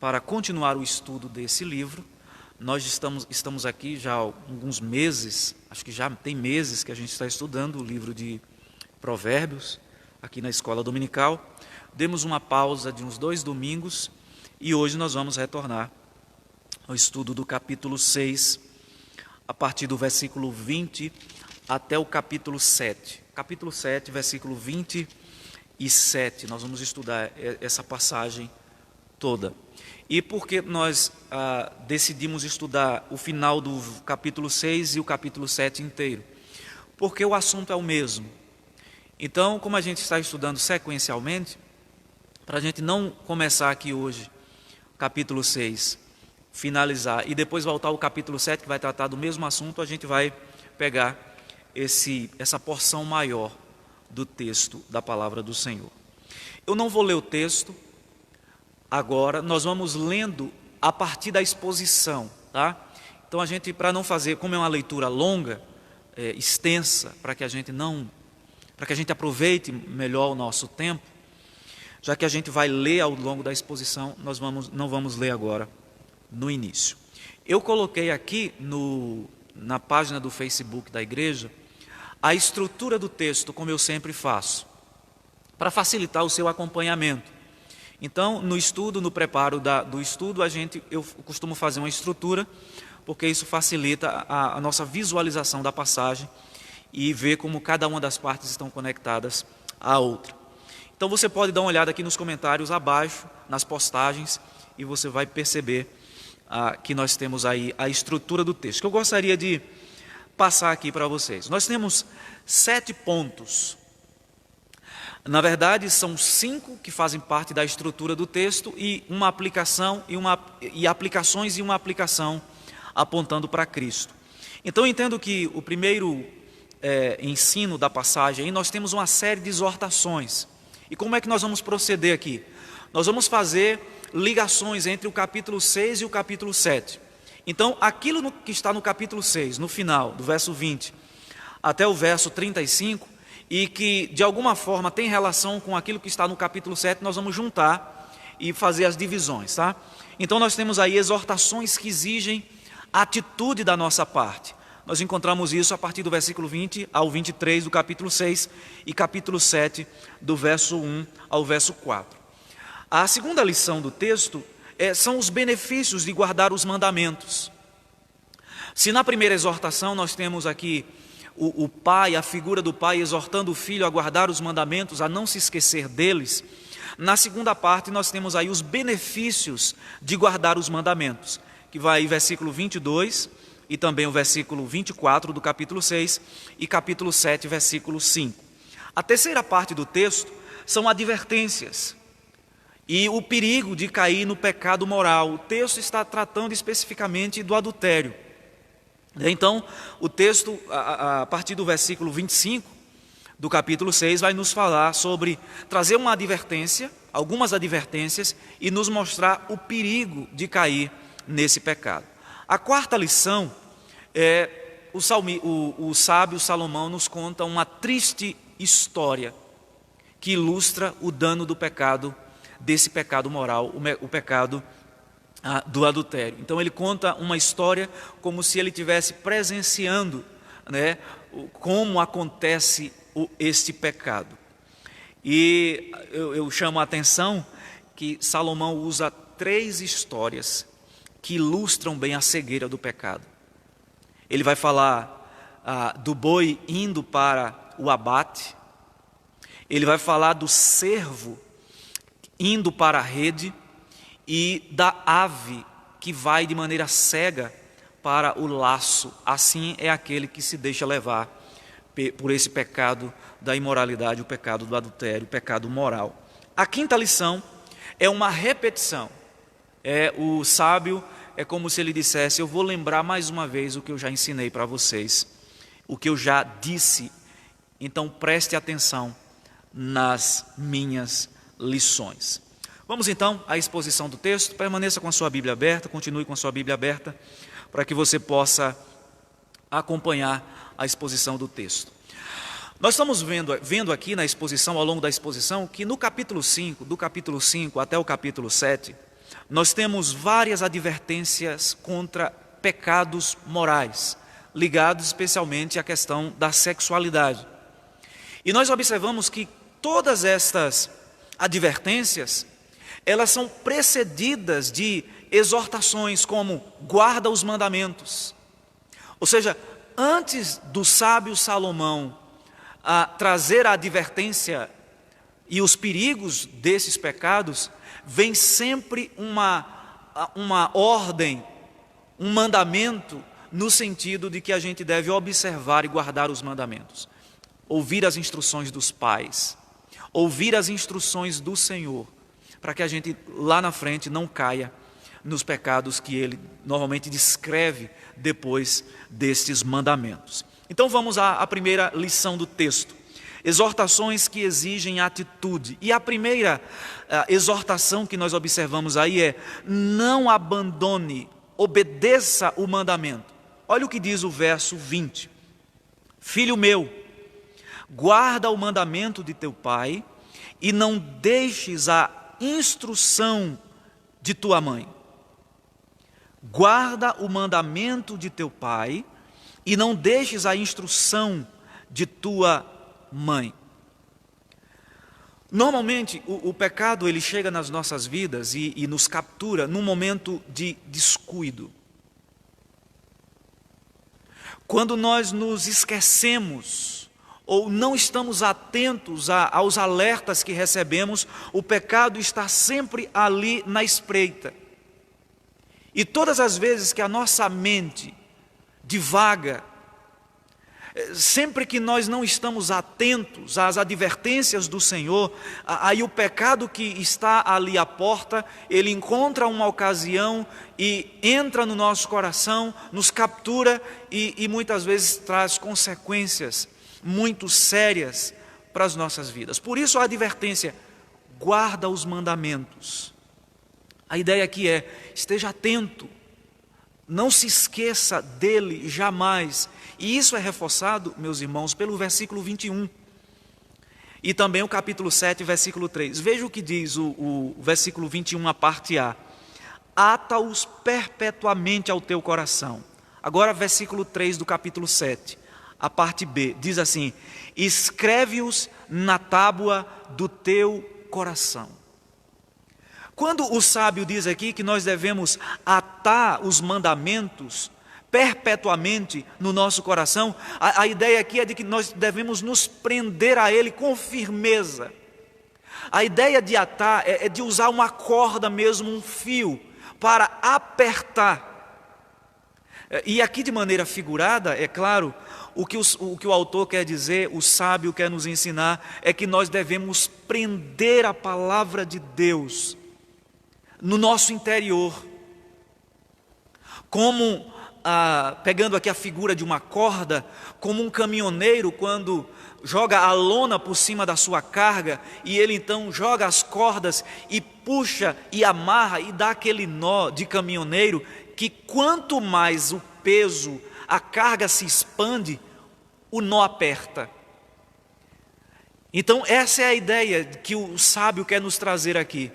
para continuar o estudo desse livro. Nós estamos aqui já há alguns meses, acho que já tem meses que a gente está estudando o livro de Provérbios, aqui na escola dominical. Demos uma pausa de uns 2 domingos e hoje nós vamos retornar ao estudo do capítulo 6, a partir do versículo 20 até o capítulo 7. Capítulo 7, versículo 27, nós vamos estudar essa passagem toda. E por que nós decidimos estudar o final do capítulo 6 e o capítulo 7 inteiro? Porque o assunto é o mesmo. Então, como a gente está estudando sequencialmente, para a gente não começar aqui hoje, capítulo 6, finalizar, e depois voltar ao capítulo 7, que vai tratar do mesmo assunto, a gente vai pegar essa porção maior do texto da palavra do Senhor. Eu não vou ler o texto agora, nós vamos lendo a partir da exposição, tá? Então a gente, para não fazer, como é uma leitura longa, extensa, para que a gente aproveite melhor o nosso tempo, já que a gente vai ler ao longo da exposição, nós não vamos ler agora no início. Eu coloquei aqui na página do Facebook da igreja a estrutura do texto, como eu sempre faço, para facilitar o seu acompanhamento. Então, no estudo, no preparo do estudo, eu costumo fazer uma estrutura, porque isso facilita a nossa visualização da passagem e ver como cada uma das partes estão conectadas à outra. Então, você pode dar uma olhada aqui nos comentários abaixo, nas postagens, e você vai perceber que nós temos aí a estrutura do texto, que eu gostaria de passar aqui para vocês. Nós temos 7 pontos. Na verdade, são 5 que fazem parte da estrutura do texto e uma aplicação e aplicações e uma aplicação apontando para Cristo. Então, eu entendo que o primeiro ensino da passagem, aí nós temos uma série de exortações. E como é que nós vamos proceder aqui? Nós vamos fazer ligações entre o capítulo 6 e o capítulo 7. Então, aquilo que está no capítulo 6, no final, do verso 20 até o verso 35, e que de alguma forma tem relação com aquilo que está no capítulo 7, nós vamos juntar e fazer as divisões, tá? Então, nós temos aí exortações que exigem atitude da nossa parte. Nós encontramos isso a partir do versículo 20 ao 23 do capítulo 6 e capítulo 7, do verso 1 ao verso 4. A segunda lição do texto são os benefícios de guardar os mandamentos. Se na primeira exortação nós temos aqui o pai, a figura do pai exortando o filho a guardar os mandamentos, a não se esquecer deles, na segunda parte nós temos aí os benefícios de guardar os mandamentos, que vai versículo 22 e também o versículo 24 do capítulo 6 e capítulo 7, versículo 5. A terceira parte do texto são advertências e o perigo de cair no pecado moral. O texto está tratando especificamente do adultério. Então, o texto, a partir do versículo 25 do capítulo 6, vai nos falar sobre trazer uma advertência, algumas advertências, e nos mostrar o perigo de cair nesse pecado. A quarta lição o sábio Salomão nos conta uma triste história que ilustra o dano do pecado, desse pecado moral, o pecado do adultério. Então ele conta uma história como se ele estivesse presenciando, né, como acontece este pecado. E eu chamo a atenção que Salomão usa 3 histórias que ilustram bem a cegueira do pecado. Ele vai falar do boi indo para o abate, ele vai falar do cervo indo para a rede e da ave que vai de maneira cega para o laço. Assim é aquele que se deixa levar por esse pecado da imoralidade, o pecado do adultério, o pecado moral. A quinta lição é uma repetição. O sábio é como se ele dissesse: eu vou lembrar mais uma vez o que eu já ensinei para vocês, o que eu já disse, então preste atenção nas minhas lições. Vamos então à exposição do texto. Permaneça com a sua Bíblia aberta, continue com a sua Bíblia aberta, para que você possa acompanhar a exposição do texto. Nós estamos vendo aqui na exposição, ao longo da exposição, que no capítulo 5, do capítulo 5 até o capítulo 7, nós temos várias advertências contra pecados morais, ligados especialmente à questão da sexualidade. E nós observamos que todas estas advertências, elas são precedidas de exortações como guarda os mandamentos. Ou seja, antes do sábio Salomão trazer a advertência e os perigos desses pecados, vem sempre uma ordem, um mandamento, no sentido de que a gente deve observar e guardar os mandamentos, ouvir as instruções dos pais, ouvir as instruções do Senhor, para que a gente lá na frente não caia nos pecados que ele normalmente descreve depois destes mandamentos. Então vamos à primeira lição do texto. Exortações que exigem atitude. E a primeira exortação que nós observamos aí é: não abandone, obedeça o mandamento. Olha o que diz o verso 20. Filho meu, guarda o mandamento de teu pai e não deixes a instrução de tua mãe. Guarda o mandamento de teu pai e não deixes a instrução de tua mãe. Normalmente o pecado ele chega nas nossas vidas e nos captura num momento de descuido. Quando nós nos esquecemos ou não estamos atentos aos alertas que recebemos, o pecado está sempre ali na espreita. E todas as vezes que a nossa mente divaga, sempre que nós não estamos atentos às advertências do Senhor, aí o pecado que está ali à porta, ele encontra uma ocasião e entra no nosso coração, nos captura e muitas vezes traz consequências muito sérias para as nossas vidas. Por isso a advertência: guarda os mandamentos. A ideia aqui é: esteja atento, não se esqueça dele jamais. E isso é reforçado, meus irmãos, pelo versículo 21. E também o capítulo 7, versículo 3. Veja o que diz o versículo 21, a parte A. Ata-os perpetuamente ao teu coração. Agora, versículo 3 do capítulo 7, a parte B. Diz assim: escreve-os na tábua do teu coração. Quando o sábio diz aqui que nós devemos atar os mandamentos perpetuamente no nosso coração, a ideia aqui é de que nós devemos nos prender a ele com firmeza. A ideia de atar é de usar uma corda mesmo, um fio, para apertar. E aqui de maneira figurada, é claro, o que o autor quer dizer, o sábio quer nos ensinar, é que nós devemos prender a palavra de Deus no nosso interior, como, pegando aqui a figura de uma corda, como um caminhoneiro quando joga a lona por cima da sua carga, e ele então joga as cordas e puxa e amarra e dá aquele nó de caminhoneiro, que quanto mais o peso, a carga se expande, o nó aperta. Então essa é a ideia que o sábio quer nos trazer aqui.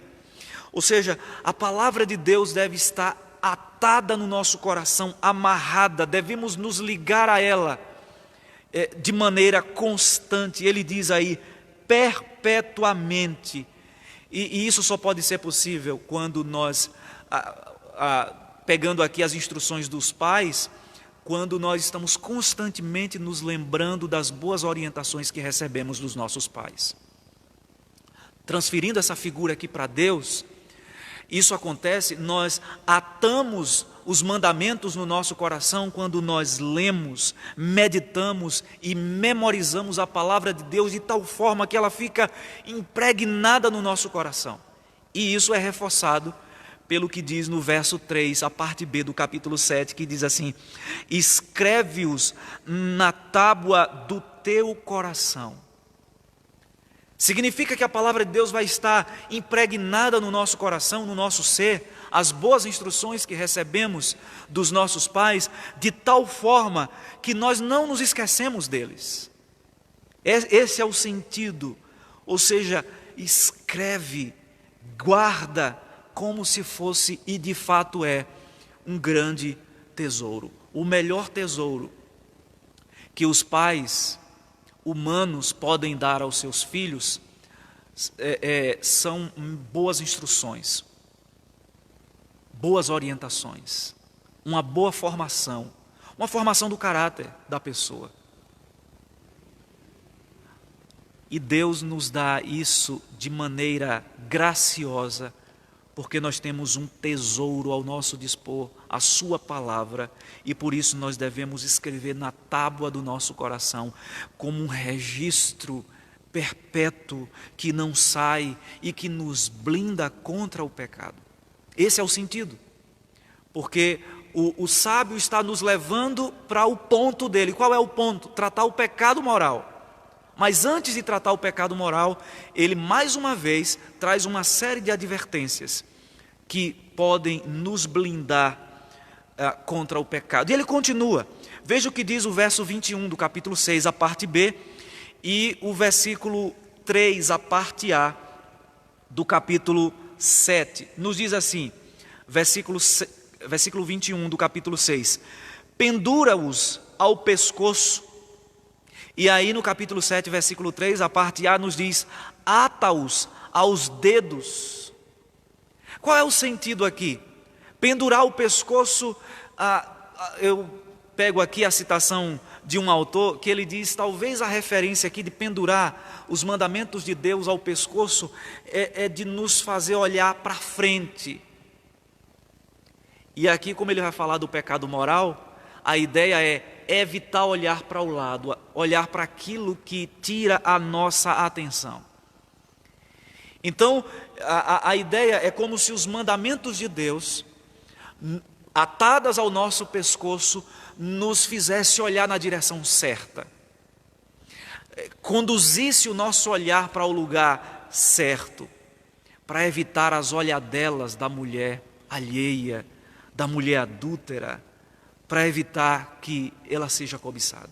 Ou seja, a palavra de Deus deve estar atada no nosso coração, amarrada, devemos nos ligar a ela de maneira constante. Ele diz aí, perpetuamente. E isso só pode ser possível quando nós, pegando aqui as instruções dos pais, quando nós estamos constantemente nos lembrando das boas orientações que recebemos dos nossos pais. Transferindo essa figura aqui para Deus, isso acontece, nós atamos os mandamentos no nosso coração quando nós lemos, meditamos e memorizamos a palavra de Deus de tal forma que ela fica impregnada no nosso coração. E isso é reforçado pelo que diz no verso 3, a parte B do capítulo 7, que diz assim: escreve-os na tábua do teu coração. Significa que a palavra de Deus vai estar impregnada no nosso coração, no nosso ser, as boas instruções que recebemos dos nossos pais, de tal forma que nós não nos esquecemos deles. Esse é o sentido, ou seja, escreve, guarda como se fosse, e de fato é, um grande tesouro. O melhor tesouro que os pais humanos podem dar aos seus filhos são boas instruções, boas orientações, uma boa formação, uma formação do caráter da pessoa. E Deus nos dá isso de maneira graciosa, porque nós temos um tesouro ao nosso dispor, a sua palavra, e por isso nós devemos escrever na tábua do nosso coração, como um registro perpétuo que não sai e que nos blinda contra o pecado. Esse é o sentido, porque o sábio está nos levando para o ponto dele. Qual é o ponto? Tratar o pecado moral. Mas antes de tratar o pecado moral, ele mais uma vez traz uma série de advertências que podem nos blindar contra o pecado. E ele continua. Veja o que diz o verso 21 do capítulo 6, a parte B, e o versículo 3, a parte A, do capítulo 7. Nos diz assim, versículo 21 do capítulo 6. Pendura-os ao pescoço. E aí no capítulo 7, versículo 3, a parte A nos diz, ata-os aos dedos. Qual é o sentido aqui? Pendurar o pescoço, eu pego aqui a citação de um autor, que ele diz, talvez a referência aqui de pendurar os mandamentos de Deus ao pescoço, é de nos fazer olhar para frente. E aqui, como ele vai falar do pecado moral, a ideia é evitar olhar para o lado, olhar para aquilo que tira a nossa atenção. Então, a ideia é como se os mandamentos de Deus, atadas ao nosso pescoço, nos fizesse olhar na direção certa, conduzisse o nosso olhar para o lugar certo, para evitar as olhadelas da mulher alheia, da mulher adúltera, para evitar que ela seja cobiçada.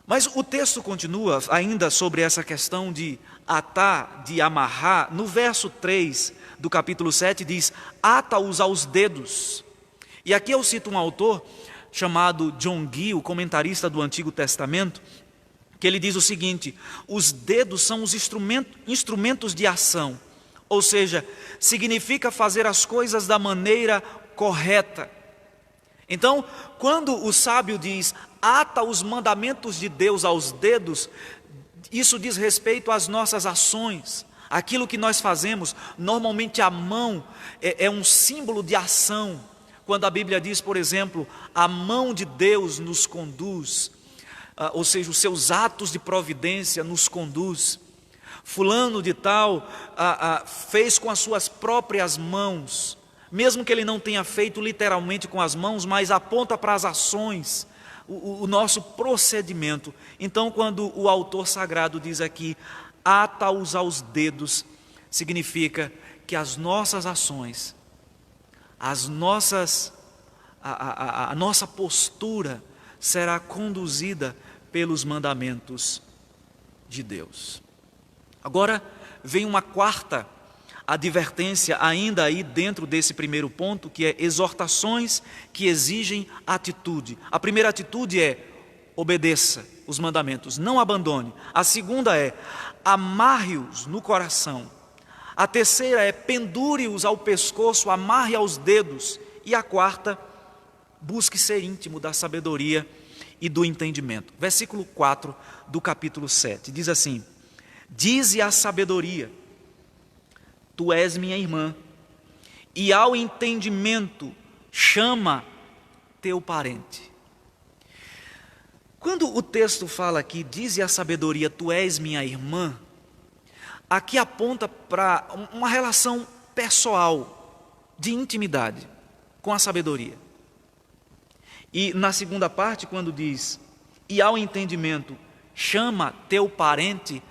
Mas o texto continua ainda sobre essa questão de atar, de amarrar. No verso 3 do capítulo 7 diz, ata-os aos dedos. E aqui eu cito um autor chamado John Gill, comentarista do Antigo Testamento, que ele diz o seguinte, os dedos são os instrumentos de ação, ou seja, significa fazer as coisas da maneira correta. Então, quando o sábio diz, ata os mandamentos de Deus aos dedos, isso diz respeito às nossas ações, aquilo que nós fazemos. Normalmente a mão é um símbolo de ação. Quando a Bíblia diz, por exemplo, a mão de Deus nos conduz, ou seja, os seus atos de providência nos conduz. Fulano de tal fez com as suas próprias mãos, mesmo que ele não tenha feito literalmente com as mãos, mas aponta para as ações, o nosso procedimento. Então, quando o autor sagrado diz aqui, ata-os aos dedos, significa que as nossas ações, a nossa postura será conduzida pelos mandamentos de Deus. Agora, vem uma quarta advertência ainda aí dentro desse primeiro ponto, que é exortações que exigem atitude. A primeira atitude é obedeça os mandamentos, não abandone. A segunda é amarre-os no coração. A terceira é pendure-os ao pescoço, amarre aos dedos. E a quarta, busque ser íntimo da sabedoria e do entendimento. Versículo 4 do capítulo 7 diz assim, dize a sabedoria, tu és minha irmã, e ao entendimento chama teu parente. Quando o texto fala aqui, dize a sabedoria, tu és minha irmã, aqui aponta para uma relação pessoal, de intimidade com a sabedoria. E na segunda parte, quando diz, e ao entendimento chama teu parente,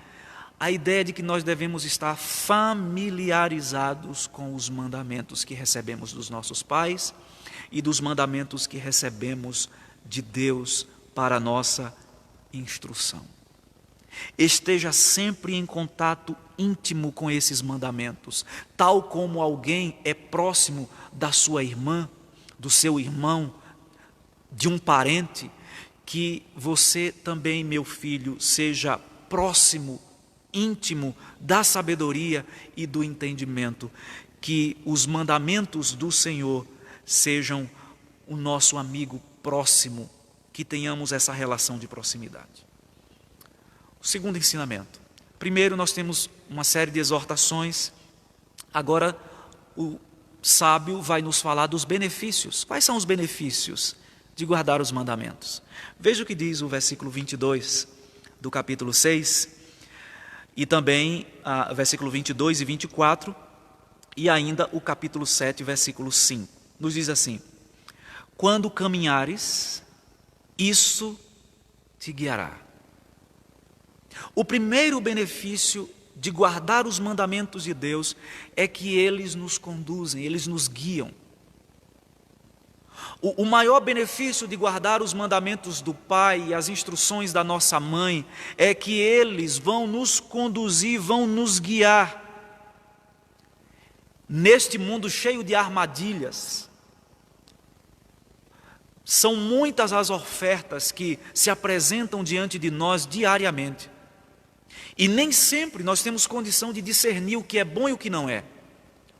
a ideia de que nós devemos estar familiarizados com os mandamentos que recebemos dos nossos pais e dos mandamentos que recebemos de Deus para a nossa instrução. Esteja sempre em contato íntimo com esses mandamentos, tal como alguém é próximo da sua irmã, do seu irmão, de um parente, que você também, meu filho, seja próximo, íntimo da sabedoria e do entendimento, que os mandamentos do Senhor sejam o nosso amigo próximo, que tenhamos essa relação de proximidade. O segundo ensinamento. Primeiro, nós temos uma série de exortações. Agora, o sábio vai nos falar dos benefícios. Quais são os benefícios de guardar os mandamentos? Veja o que diz o versículo 22 do capítulo 6, e também versículo 22 e 24, e ainda o capítulo 7, versículo 5. Nos diz assim: quando caminhares, isso te guiará. O primeiro benefício de guardar os mandamentos de Deus é que eles nos conduzem, eles nos guiam. O maior benefício de guardar os mandamentos do Pai e as instruções da nossa mãe é que eles vão nos conduzir, vão nos guiar neste mundo cheio de armadilhas. São muitas as ofertas que se apresentam diante de nós diariamente. E nem sempre nós temos condição de discernir o que é bom e o que não é,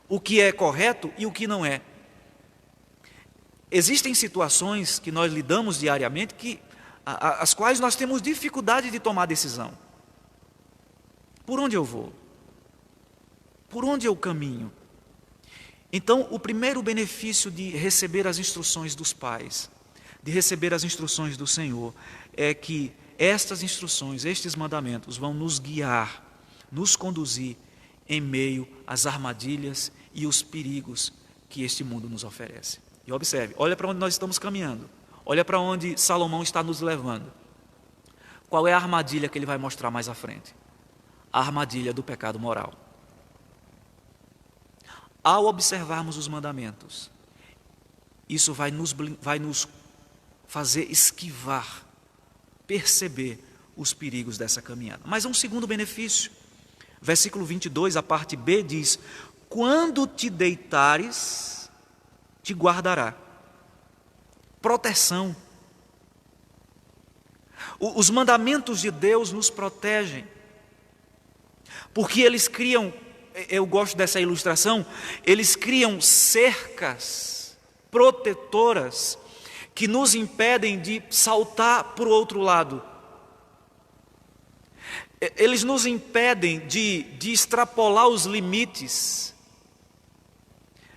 o que é correto e o que não é. Existem situações que nós lidamos diariamente as quais nós temos dificuldade de tomar decisão. Por onde eu vou? Por onde eu caminho? Então, o primeiro benefício de receber as instruções dos pais, de receber as instruções do Senhor, é que estas instruções, estes mandamentos vão nos guiar, nos conduzir em meio às armadilhas e os perigos que este mundo nos oferece. E observe, olha para onde nós estamos caminhando, olha para onde Salomão está nos levando. Qual é a armadilha que ele vai mostrar mais à frente? A armadilha do pecado moral. Ao observarmos os mandamentos, isso vai nos fazer esquivar, perceber os perigos dessa caminhada. Mas há um segundo benefício. Versículo 22, a parte B diz: quando te deitares, te guardará. Proteção. Os mandamentos de Deus nos protegem, porque eles criam, eu gosto dessa ilustração, eles criam cercas protetoras que nos impedem de saltar para o outro lado. Eles nos impedem de extrapolar os limites,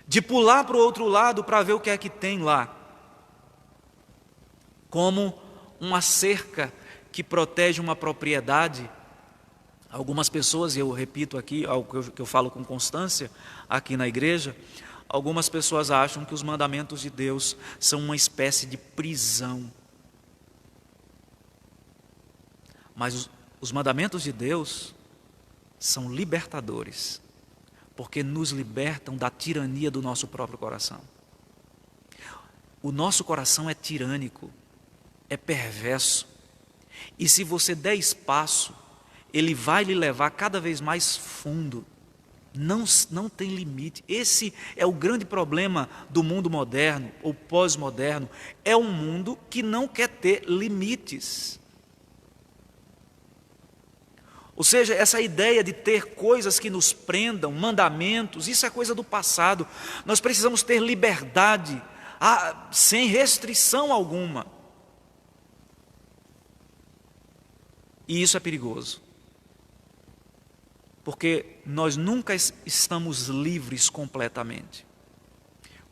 de pular para o outro lado para ver o que é que tem lá. Como uma cerca que protege uma propriedade. Algumas pessoas, e eu repito aqui, algo que eu falo com constância aqui na igreja, algumas pessoas acham que os mandamentos de Deus são uma espécie de prisão. Mas os mandamentos de Deus são libertadores, porque nos libertam da tirania do nosso próprio coração. O nosso coração é tirânico, é perverso, e se você der espaço, ele vai lhe levar cada vez mais fundo. Não tem limite. Esse é o grande problema do mundo moderno ou pós-moderno. É um mundo que não quer ter limites. Ou seja, essa ideia de ter coisas que nos prendam, mandamentos, isso é coisa do passado. Nós precisamos ter liberdade, sem restrição alguma. E isso é perigoso, porque nós nunca estamos livres completamente.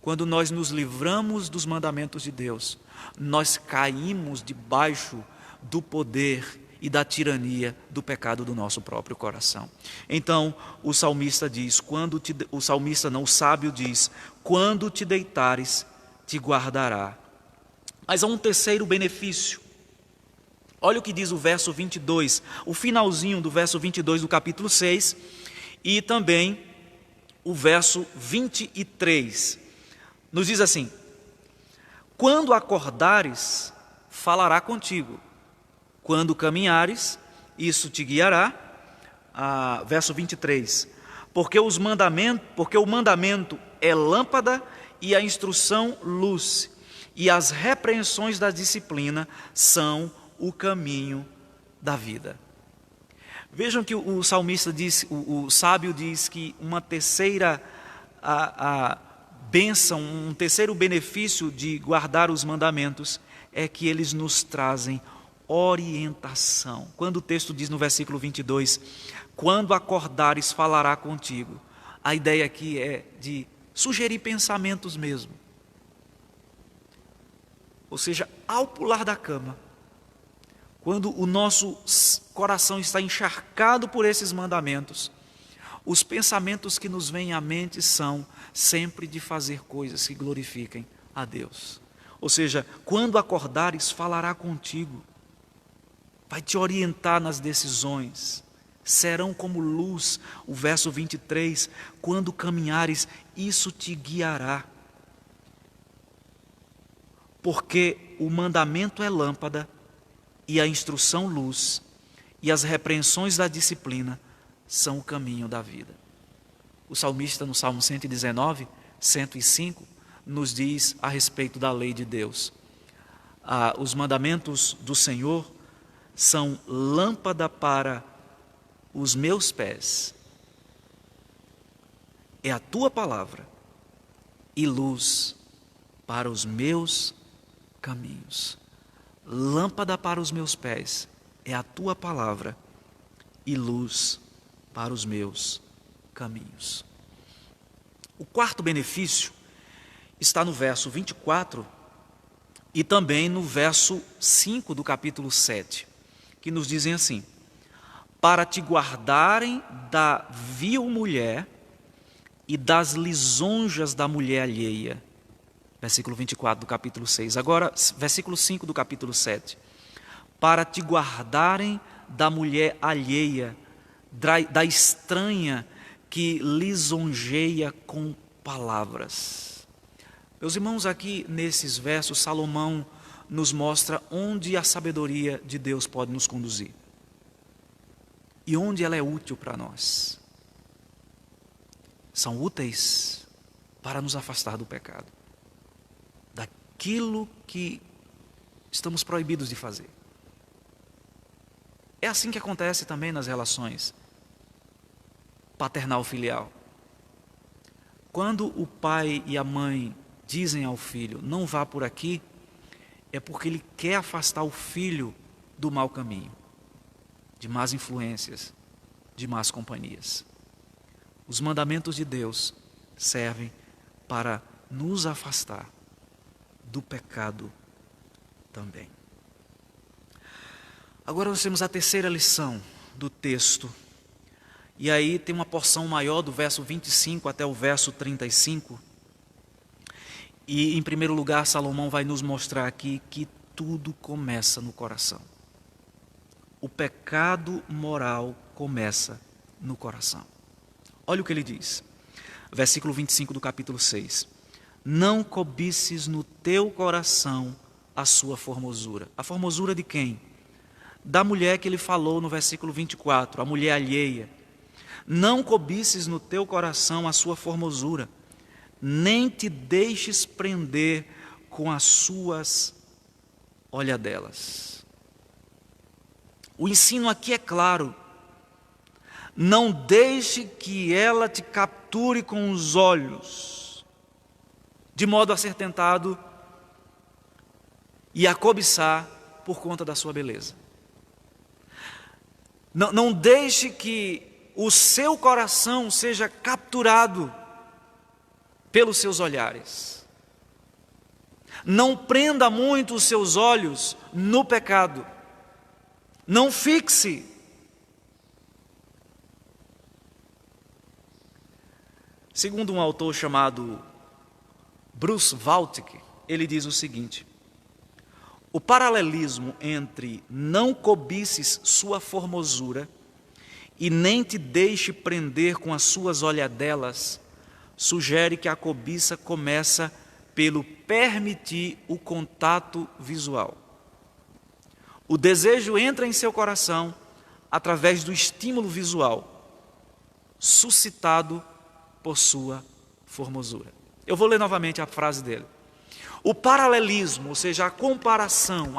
Quando nós nos livramos dos mandamentos de Deus, nós caímos debaixo do poder e da tirania do pecado do nosso próprio coração. Então, o salmista diz, o sábio diz, quando te deitares, te guardará. Mas há um terceiro benefício. Olha o que diz o verso 22, o finalzinho do verso 22 do capítulo 6, e também o verso 23. Nos diz assim: quando acordares, falará contigo. Quando caminhares, isso te guiará. Verso 23. Porque o mandamento é lâmpada e a instrução luz, e as repreensões da disciplina são o caminho da vida. Vejam que o salmista diz, o sábio diz que uma terceira bênção, um terceiro benefício de guardar os mandamentos é que eles nos trazem orientação. Quando o texto diz no versículo 22, quando acordares falará contigo, a ideia aqui é de sugerir pensamentos mesmo. Ou seja, ao pular da cama, quando o nosso coração está encharcado por esses mandamentos, os pensamentos que nos vêm à mente são sempre de fazer coisas que glorifiquem a Deus. Ou seja, quando acordares, falará contigo, vai te orientar nas decisões, serão como luz. O verso 23, quando caminhares, isso te guiará. Porque o mandamento é lâmpada, e a instrução luz, e as repreensões da disciplina são o caminho da vida. O salmista no Salmo 119, 105, nos diz a respeito da lei de Deus. Os mandamentos do Senhor são lâmpada para os meus pés, é a tua palavra, e luz para os meus caminhos. Lâmpada para os meus pés é a tua palavra, e luz para os meus caminhos. O quarto benefício está no verso 24 e também no verso 5 do capítulo 7, que nos dizem assim: para te guardarem da vil mulher e das lisonjas da mulher alheia. Versículo 24 do capítulo 6. Agora, versículo 5 do capítulo 7. Para te guardarem da mulher alheia, da estranha que lisonjeia com palavras. Meus irmãos, aqui nesses versos, Salomão nos mostra onde a sabedoria de Deus pode nos conduzir e onde ela é útil para nós. São úteis para nos afastar do pecado, daquilo que estamos proibidos de fazer. É assim que acontece também nas relações paternal-filial. Quando o pai e a mãe dizem ao filho, não vá por aqui, é porque ele quer afastar o filho do mau caminho, de más influências, de más companhias. Os mandamentos de Deus servem para nos afastar do pecado também. Agora nós temos a terceira lição do texto. E aí tem uma porção maior do verso 25 até o verso 35. E em primeiro lugar, Salomão vai nos mostrar aqui que tudo começa no coração. O pecado moral começa no coração. Olha o que ele diz. Versículo 25 do capítulo 6. Não cobices no teu coração a sua formosura. A formosura de quem? Da mulher que ele falou no versículo 24, a mulher alheia. Não cobices no teu coração a sua formosura, nem te deixes prender com as suas olhadelas. O ensino aqui é claro. Não deixe que ela te capture com os olhos, de modo a ser tentado e a cobiçar por conta da sua beleza. Não deixe que o seu coração seja capturado pelos seus olhares. Não prenda muito os seus olhos no pecado. Não fixe. Segundo um autor chamado Bruce Waltke, ele diz o seguinte: o paralelismo entre não cobices sua formosura e nem te deixe prender com as suas olhadelas sugere que a cobiça começa pelo permitir o contato visual. O desejo entra em seu coração, através do estímulo visual, suscitado por sua formosura. Eu vou ler novamente a frase dele. O paralelismo, ou seja, a comparação,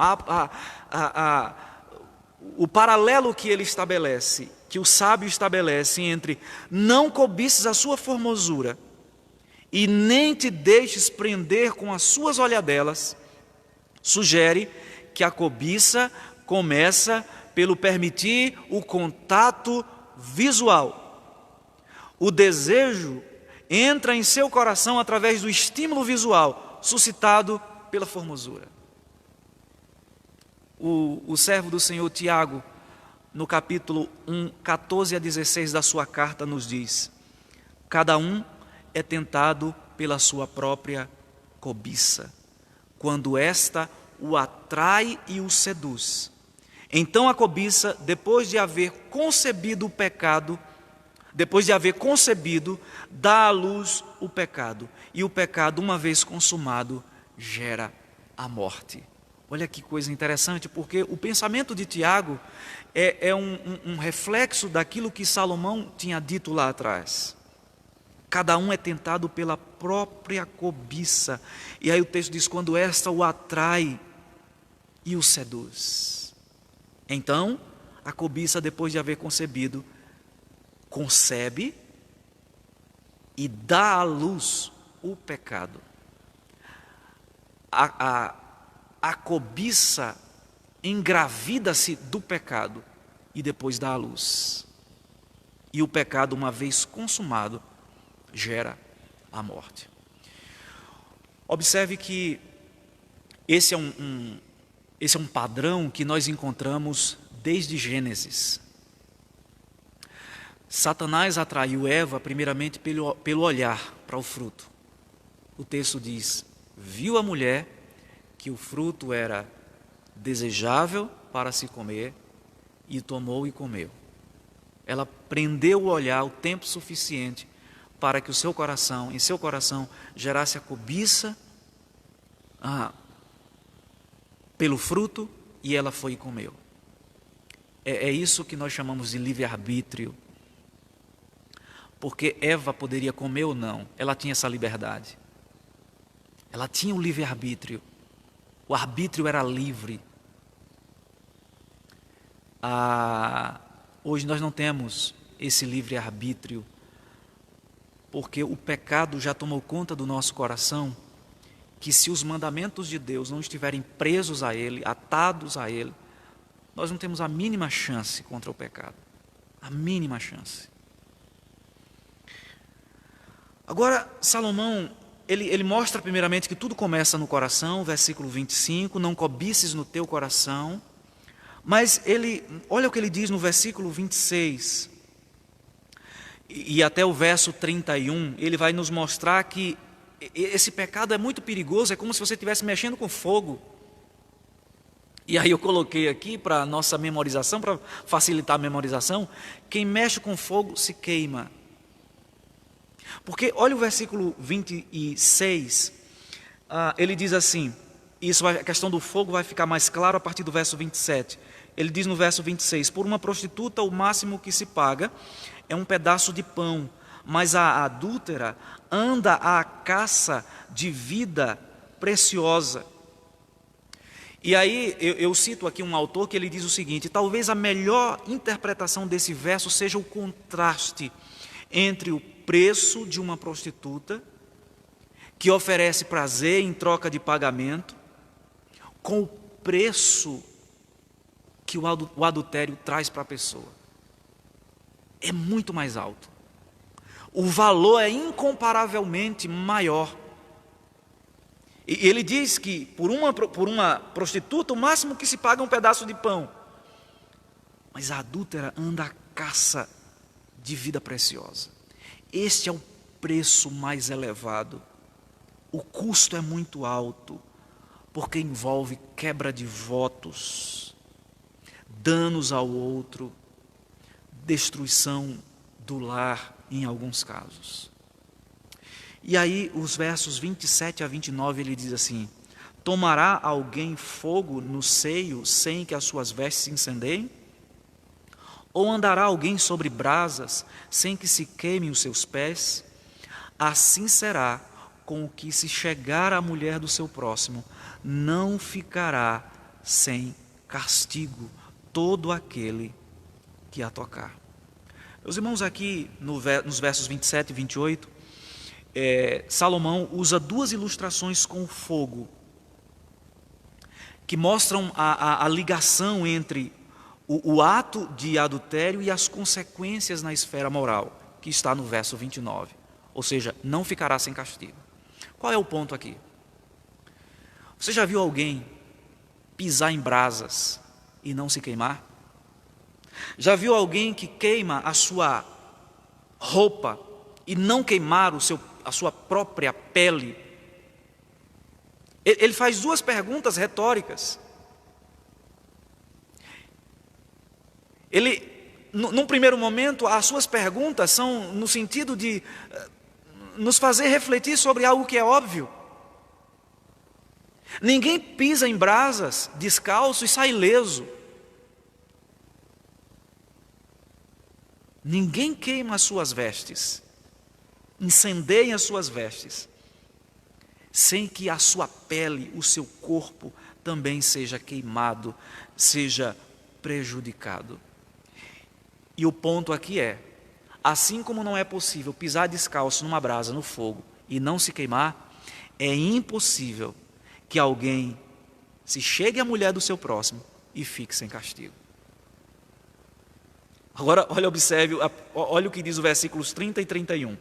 o paralelo que ele estabelece, que o sábio estabelece entre não cobices a sua formosura e nem te deixes prender com as suas olhadelas, sugere que a cobiça começa pelo permitir o contato visual. O desejo entra em seu coração através do estímulo visual suscitado pela formosura. O servo do Senhor Tiago, no capítulo 1, 14 a 16 da sua carta, nos diz: cada um é tentado pela sua própria cobiça, quando esta o atrai e o seduz. Então a cobiça, depois de haver concebido o pecado, dá à luz o pecado. E o pecado, uma vez consumado, gera a morte. Olha que coisa interessante, porque o pensamento de Tiago é um reflexo daquilo que Salomão tinha dito lá atrás. Cada um é tentado pela própria cobiça. E aí o texto diz, quando esta o atrai e o seduz. Então, a cobiça, depois de haver concebido, concebe e dá à luz o pecado. A cobiça engravida-se do pecado e depois dá à luz. E o pecado, uma vez consumado, gera a morte. Observe que esse é um padrão que nós encontramos desde Gênesis. Satanás atraiu Eva primeiramente pelo olhar para o fruto. O texto diz, viu a mulher que o fruto era desejável para se comer e tomou e comeu. Ela prendeu o olhar o tempo suficiente para que em seu coração gerasse a cobiça pelo fruto, e ela foi e comeu. É isso que nós chamamos de livre-arbítrio. Porque Eva poderia comer ou não, ela tinha essa liberdade. Ela tinha o livre-arbítrio. O arbítrio era livre. Hoje nós não temos esse livre-arbítrio, porque o pecado já tomou conta do nosso coração, que se os mandamentos de Deus não estiverem presos a Ele, atados a Ele, nós não temos a mínima chance contra o pecado. A mínima chance. Agora, Salomão, ele mostra primeiramente que tudo começa no coração, versículo 25, não cobices no teu coração, mas olha o que ele diz no versículo 26, e até o verso 31, ele vai nos mostrar que esse pecado é muito perigoso, é como se você estivesse mexendo com fogo. E aí eu coloquei aqui para a nossa memorização, para facilitar a memorização, quem mexe com fogo se queima. Porque olha o versículo 26, ele diz assim, a questão do fogo vai ficar mais claro a partir do verso 27. Ele diz no verso 26, por uma prostituta o máximo que se paga é um pedaço de pão, mas a adúltera anda à caça de vida preciosa. E aí eu cito aqui um autor que ele diz o seguinte, talvez a melhor interpretação desse verso seja o contraste entre o preço de uma prostituta, que oferece prazer em troca de pagamento, com o preço que o adultério traz para a pessoa. É muito mais alto. O valor é incomparavelmente maior. E ele diz que por uma prostituta o máximo que se paga é um pedaço de pão. Mas a adúltera anda à caça de vida preciosa. Este é o preço mais elevado. O custo é muito alto, porque envolve quebra de votos, danos ao outro, destruição do lar em alguns casos. E aí os versos 27 a 29 ele diz assim, tomará alguém fogo no seio sem que as suas vestes se incendeiem? Ou andará alguém sobre brasas, sem que se queimem os seus pés? Assim será com o que se chegar à mulher do seu próximo, não ficará sem castigo todo aquele que a tocar. Meus irmãos, aqui nos versos 27 e 28, Salomão usa duas ilustrações com o fogo, que mostram a ligação entre o ato de adultério e as consequências na esfera moral, que está no verso 29. Ou seja, não ficará sem castigo. Qual é o ponto aqui? Você já viu alguém pisar em brasas e não se queimar? Já viu alguém que queima a sua roupa e não queimar a sua própria pele? Ele faz duas perguntas retóricas. Num primeiro momento, as suas perguntas são no sentido de nos fazer refletir sobre algo que é óbvio. Ninguém pisa em brasas descalço e sai ileso. Ninguém queima as suas vestes, incendeia as suas vestes, sem que a sua pele, o seu corpo também seja queimado, seja prejudicado. E o ponto aqui é, assim como não é possível pisar descalço numa brasa no fogo e não se queimar, é impossível que alguém se chegue à mulher do seu próximo e fique sem castigo. Agora, olha o que diz o versículos 30 e 31.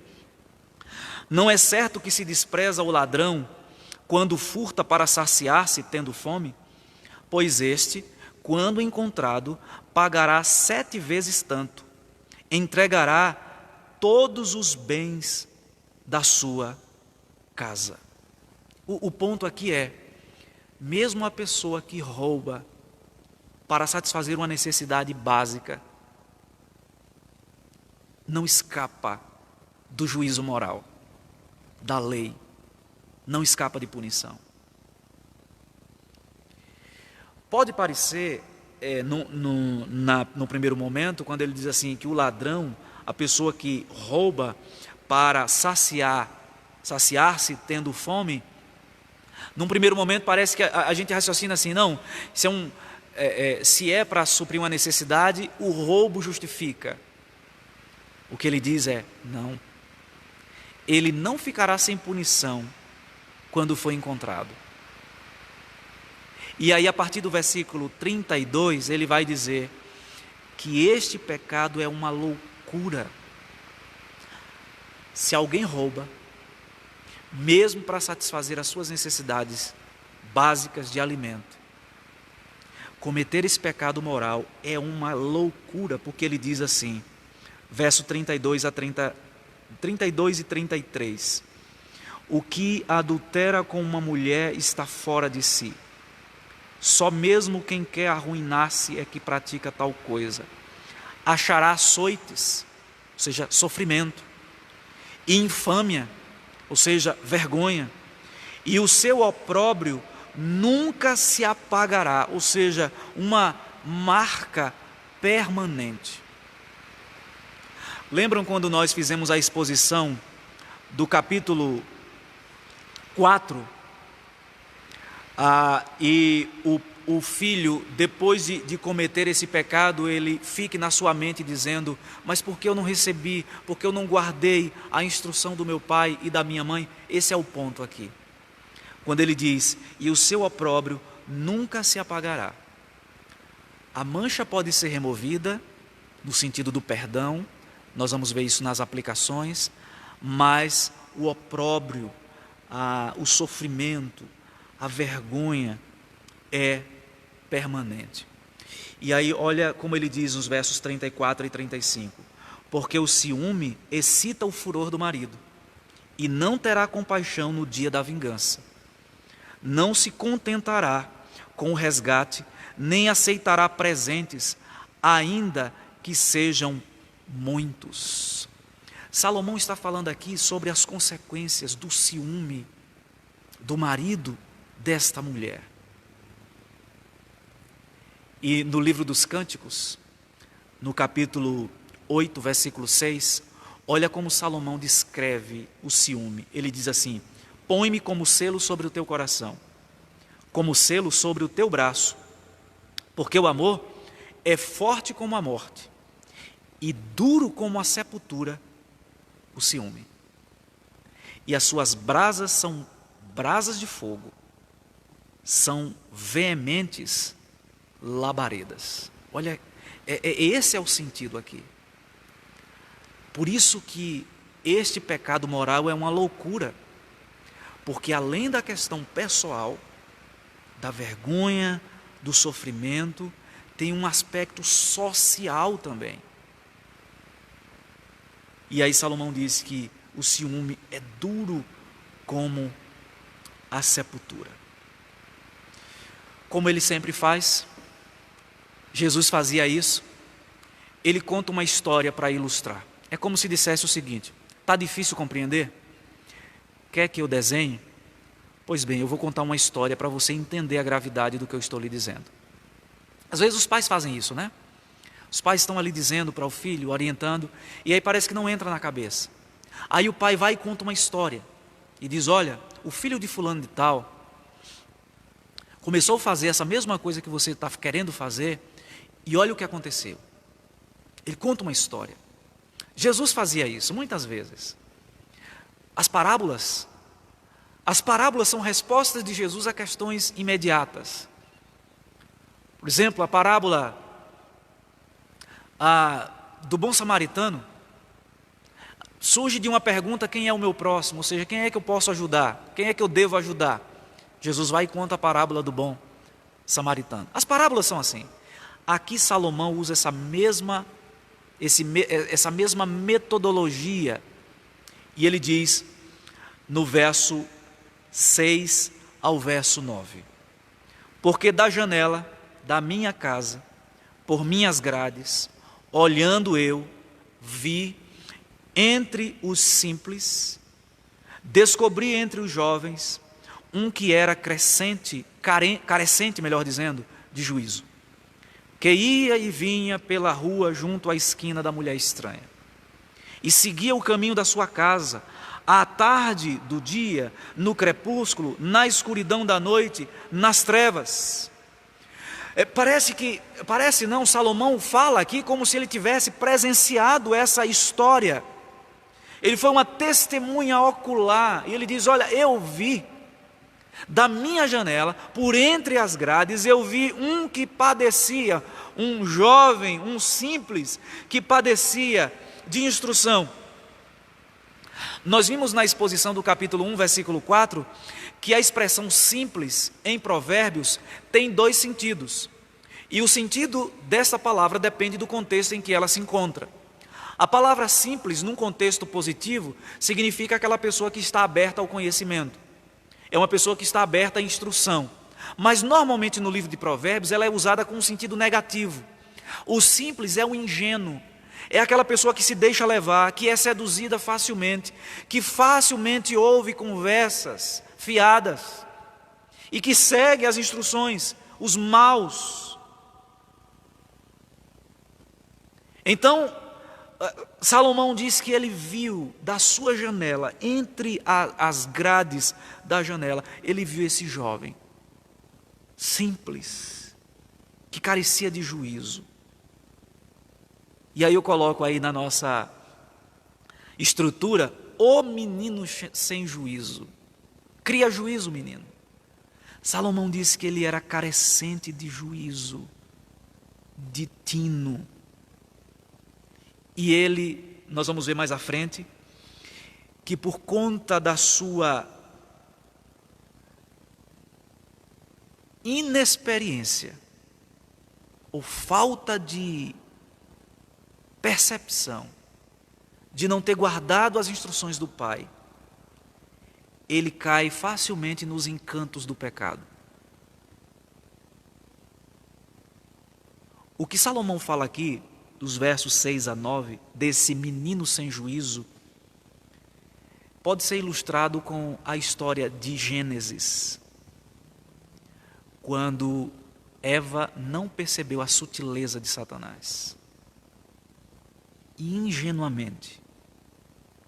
Não é certo que se despreza o ladrão quando furta para saciar-se tendo fome? Pois este, quando encontrado, pagará 7 vezes tanto, entregará todos os bens da sua casa. O ponto aqui é, mesmo a pessoa que rouba para satisfazer uma necessidade básica, não escapa do juízo moral, da lei, não escapa de punição. Pode parecer, no primeiro momento, quando ele diz assim, que o ladrão, a pessoa que rouba para saciar-se tendo fome, num primeiro momento parece que a gente raciocina assim, não, se é para suprir uma necessidade, o roubo justifica. O que ele diz é, não, ele não ficará sem punição quando for encontrado. E aí, a partir do versículo 32, ele vai dizer que este pecado é uma loucura. Se alguém rouba, mesmo para satisfazer as suas necessidades básicas de alimento, cometer esse pecado moral é uma loucura, porque ele diz assim, verso 32 e 33, o que adultera com uma mulher está fora de si. Só mesmo quem quer arruinar-se é que pratica tal coisa. Achará açoites, ou seja, sofrimento, e infâmia, ou seja, vergonha, e o seu opróbrio nunca se apagará, ou seja, uma marca permanente. Lembram quando nós fizemos a exposição do capítulo 4? E o filho, depois de cometer esse pecado, ele fica na sua mente dizendo, mas por que eu não recebi, por que eu não guardei a instrução do meu pai e da minha mãe? Esse é o ponto aqui. Quando ele diz, e o seu opróbrio nunca se apagará. A mancha pode ser removida, no sentido do perdão, nós vamos ver isso nas aplicações, mas o opróbrio, o sofrimento, a vergonha é permanente. E aí olha como ele diz nos versos 34 e 35. Porque o ciúme excita o furor do marido, e não terá compaixão no dia da vingança. Não se contentará com o resgate, nem aceitará presentes, ainda que sejam muitos. Salomão está falando aqui sobre as consequências do ciúme do marido desta mulher. E no livro dos Cânticos, no capítulo 8, versículo 6, olha como Salomão descreve o ciúme. Ele diz assim: põe-me como selo sobre o teu coração, como selo sobre o teu braço, porque o amor é forte como a morte e duro como a sepultura, o ciúme. E as suas brasas são brasas de fogo, são veementes labaredas. Olha, esse é o sentido aqui. Por isso que este pecado moral é uma loucura, porque além da questão pessoal, da vergonha, do sofrimento, tem um aspecto social também. E aí Salomão diz que o ciúme é duro como a sepultura. Como ele sempre faz, Jesus fazia isso, ele conta uma história para ilustrar. É como se dissesse o seguinte: está difícil compreender? Quer que eu desenhe? Pois bem, eu vou contar uma história para você entender a gravidade do que eu estou lhe dizendo. Às vezes os pais fazem isso, né? Os pais estão ali dizendo para o filho, orientando, e aí parece que não entra na cabeça. Aí o pai vai e conta uma história e diz: olha, o filho de fulano de tal começou a fazer essa mesma coisa que você está querendo fazer, e olha o que aconteceu. Ele conta uma história. Jesus fazia isso muitas vezes. As parábolas são respostas de Jesus a questões imediatas. Por exemplo, a parábola do bom samaritano surge de uma pergunta: quem é o meu próximo? Ou seja, quem é que eu posso ajudar? Quem é que eu devo ajudar? Jesus vai e conta a parábola do bom samaritano. As parábolas são assim. Aqui Salomão usa essa mesma metodologia, e ele diz no verso 6 ao verso 9: porque da janela da minha casa, por minhas grades, olhando eu, vi entre os simples, descobri entre os jovens um que era carecente, melhor dizendo, de juízo, que ia e vinha pela rua junto à esquina da mulher estranha, e seguia o caminho da sua casa, à tarde do dia, no crepúsculo, na escuridão da noite, nas trevas. Salomão fala aqui como se ele tivesse presenciado essa história. Ele foi uma testemunha ocular, e ele diz: olha, eu vi, da minha janela, por entre as grades, eu vi um que padecia, um jovem, um simples, que padecia de instrução. Nós vimos na exposição do capítulo 1, versículo 4, que a expressão simples em Provérbios tem dois sentidos. E o sentido dessa palavra depende do contexto em que ela se encontra. A palavra simples, num contexto positivo, significa aquela pessoa que está aberta ao conhecimento. É uma pessoa que está aberta à instrução. Mas normalmente no livro de Provérbios ela é usada com um sentido negativo. O simples é o ingênuo. É aquela pessoa que se deixa levar, que é seduzida facilmente, que facilmente ouve conversas fiadas e que segue as instruções, os maus. Então, Salomão diz que ele viu da sua janela, entre as grades da janela, ele viu esse jovem simples, que carecia de juízo. E aí eu coloco aí na nossa estrutura: o menino sem juízo. Cria juízo, menino. Salomão disse que ele era carecente de juízo, de tino. E ele, nós vamos ver mais à frente, que por conta da sua inexperiência ou falta de percepção, de não ter guardado as instruções do pai, ele cai facilmente nos encantos do pecado. O que Salomão fala aqui, dos versos 6 a 9, desse menino sem juízo, pode ser ilustrado com a história de Gênesis, quando Eva não percebeu a sutileza de Satanás. e ingenuamente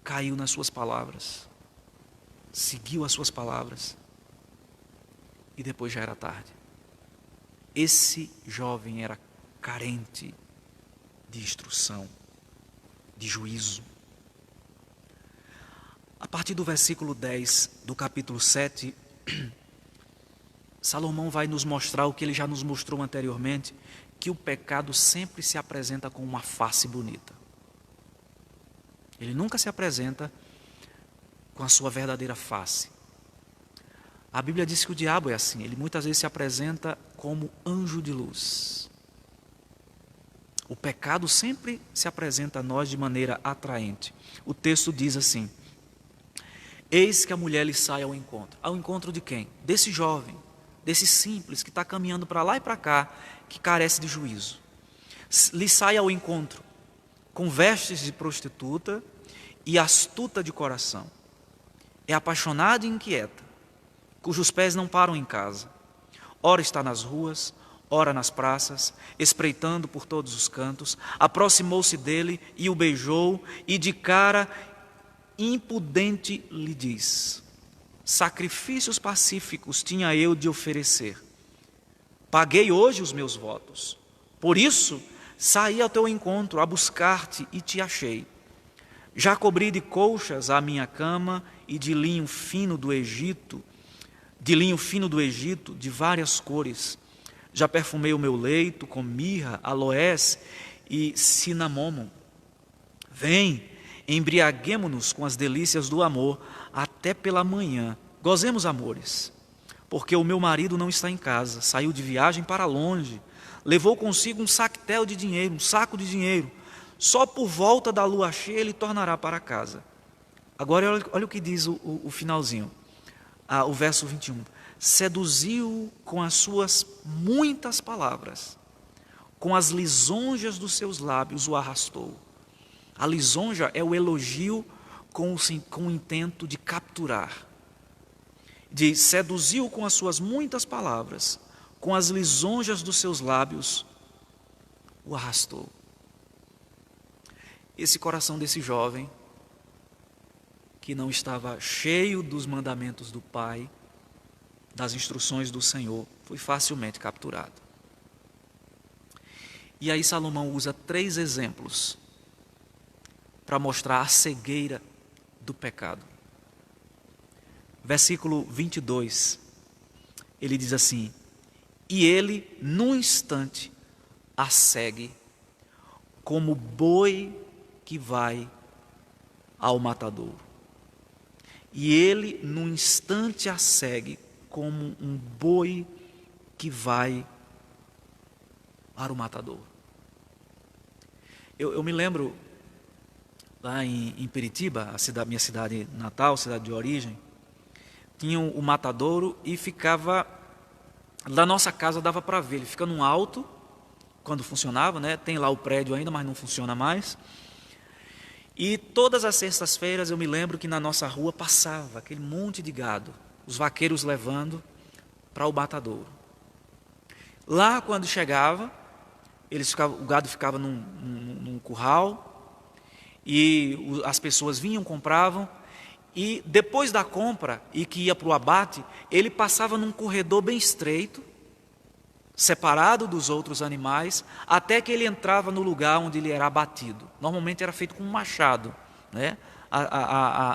caiu nas suas palavras, seguiu as suas palavras e depois já era tarde. Esse jovem era carente de instrução, de juízo. A partir do versículo 10 do capítulo 7, Salomão vai nos mostrar o que ele já nos mostrou anteriormente, que o pecado sempre se apresenta com uma face bonita. Ele nunca se apresenta com a sua verdadeira face. A Bíblia diz que o diabo é assim, ele muitas vezes se apresenta como anjo de luz. O pecado sempre se apresenta a nós de maneira atraente. O texto diz assim: eis que a mulher lhe sai ao encontro. Ao encontro de quem? Desse jovem, desse simples que está caminhando para lá e para cá, que carece de juízo. Lhe sai ao encontro com vestes de prostituta e astuta de coração. É apaixonada e inquieta, cujos pés não param em casa. Ora está nas ruas, ora nas praças, espreitando por todos os cantos. Aproximou-se dele e o beijou, e de cara impudente lhe diz: sacrifícios pacíficos tinha eu de oferecer. Paguei hoje os meus votos. Por isso, saí ao teu encontro a buscar-te e te achei. Já cobri de colchas a minha cama e de linho fino do Egito, de várias cores. Já perfumei o meu leito com mirra, aloés e cinamomo. Vem, embriaguemo-nos com as delícias do amor até pela manhã. Gozemos, amores, porque o meu marido não está em casa, saiu de viagem para longe, levou consigo um saquetel de dinheiro, um saco de dinheiro. Só por volta da lua cheia ele tornará para casa. Agora olha o que diz o finalzinho, o verso 21. Seduziu com as suas muitas palavras, com as lisonjas dos seus lábios o arrastou. A lisonja é o elogio com o intento de capturar. Diz: seduziu com as suas muitas palavras, com as lisonjas dos seus lábios o arrastou. Esse coração desse jovem, que não estava cheio dos mandamentos do Pai, das instruções do Senhor, foi facilmente capturado. E aí Salomão usa 3 exemplos para mostrar a cegueira do pecado. Versículo 22, ele diz assim: e ele, num instante, a segue, como boi que vai ao matadouro. E ele, num instante, a segue, como um boi que vai para o matadouro. Eu me lembro, lá em Peritiba, minha cidade natal, cidade de origem, tinha o matadouro e ficava, da nossa casa dava para ver, ele fica num alto, quando funcionava, né? Tem lá o prédio ainda, mas não funciona mais. E todas as sextas-feiras eu me lembro que na nossa rua passava aquele monte de gado, os vaqueiros levando para o matadouro. Lá quando chegava, o gado ficava num curral, e as pessoas vinham, compravam, e depois da compra, e que ia para o abate, ele passava num corredor bem estreito, separado dos outros animais, até que ele entrava no lugar onde ele era abatido. Normalmente era feito com um machado, né?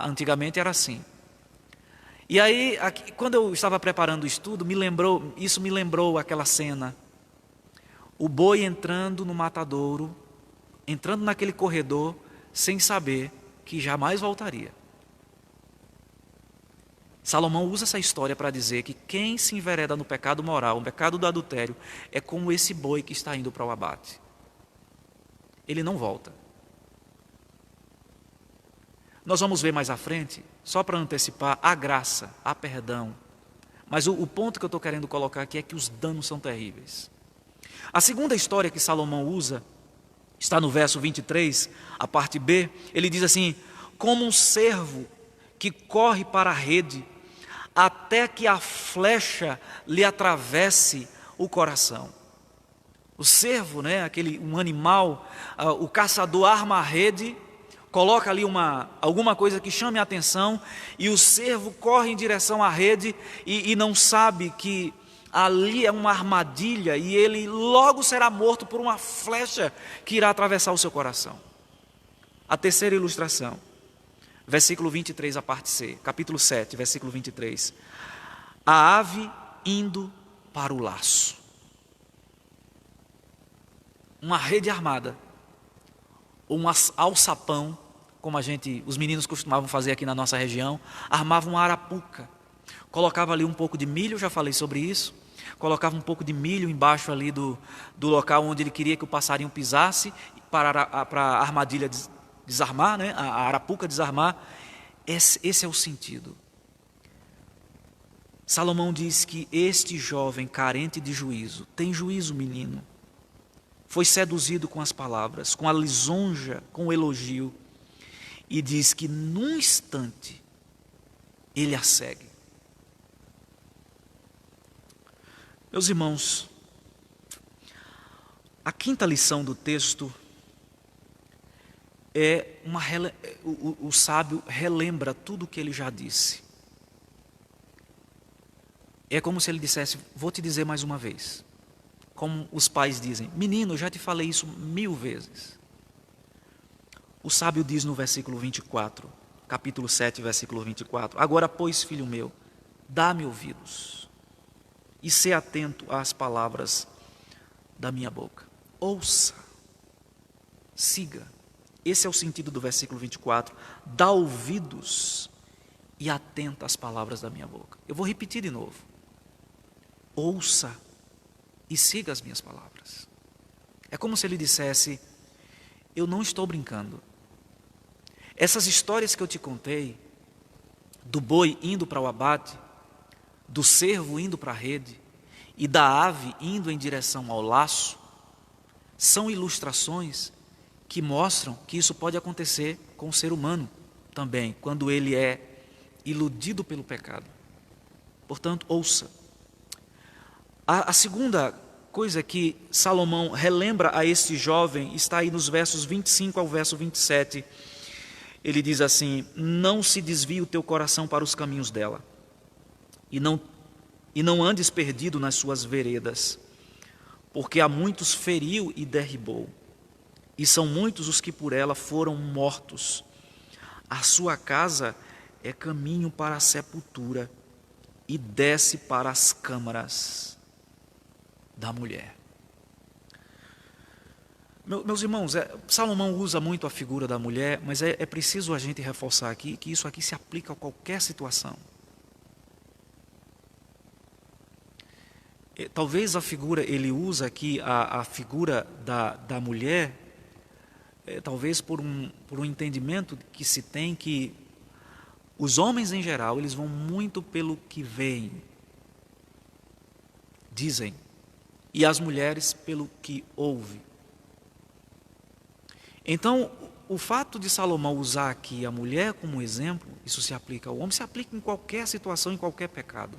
Antigamente era assim. E aí, quando eu estava preparando o estudo, isso me lembrou aquela cena. O boi entrando no matadouro, entrando naquele corredor, sem saber que jamais voltaria. Salomão usa essa história para dizer que quem se envereda no pecado moral, no pecado do adultério, é como esse boi que está indo para o abate. Ele não volta. Nós vamos ver mais à frente, só para antecipar, a graça, a perdão. Mas o ponto que eu estou querendo colocar aqui é que os danos são terríveis. A segunda história que Salomão usa, está no verso 23, a parte B, ele diz assim: como um cervo que corre para a rede, até que a flecha lhe atravesse o coração. O cervo, né, um animal, o caçador arma a rede, coloca ali alguma coisa que chame a atenção, e o cervo corre em direção à rede e não sabe que ali é uma armadilha, e ele logo será morto por uma flecha que irá atravessar o seu coração. A terceira ilustração, versículo 23, a parte C, capítulo 7, versículo 23. A ave indo para o laço. Uma rede armada, ou um alçapão, como os meninos costumavam fazer aqui na nossa região, armava uma arapuca, colocava ali um pouco de milho, já falei sobre isso, colocava um pouco de milho embaixo ali do local onde ele queria que o passarinho pisasse, para a armadilha desarmar, né? A arapuca desarmar. Esse é o sentido. Salomão diz que este jovem carente de juízo, tem juízo, menino, foi seduzido com as palavras, com a lisonja, com o elogio, e diz que num instante ele a segue. Meus irmãos, a quinta lição do texto é o sábio relembra tudo o que ele já disse. É como se ele dissesse: vou te dizer mais uma vez. Como os pais dizem: menino, eu já te falei isso 1000 vezes. O sábio diz no versículo 24, capítulo 7, versículo 24: agora, pois, filho meu, dá-me ouvidos e sê atento às palavras da minha boca. Ouça, siga. Esse é o sentido do versículo 24. Dá ouvidos e atenta às palavras da minha boca. Eu vou repetir de novo. Ouça e siga as minhas palavras. É como se ele dissesse: eu não estou brincando. Essas histórias que eu te contei, do boi indo para o abate, do cervo indo para a rede e da ave indo em direção ao laço, são ilustrações que mostram que isso pode acontecer com o ser humano também, quando ele é iludido pelo pecado. Portanto, ouça. A segunda coisa que Salomão relembra a este jovem está aí nos versos 25 ao verso 27. Ele diz assim: não se desvie o teu coração para os caminhos dela, e não andes perdido nas suas veredas, porque a muitos feriu e derribou, e são muitos os que por ela foram mortos. A sua casa é caminho para a sepultura, e desce para as câmaras da mulher. Meus irmãos, Salomão usa muito a figura da mulher, mas é preciso a gente reforçar aqui que isso aqui se aplica a qualquer situação. Talvez a figura, ele usa aqui a figura da mulher, talvez por um entendimento que se tem que os homens em geral, eles vão muito pelo que veem, dizem, e as mulheres pelo que ouvem. Então, o fato de Salomão usar aqui a mulher como exemplo, isso se aplica ao homem, se aplica em qualquer situação, em qualquer pecado.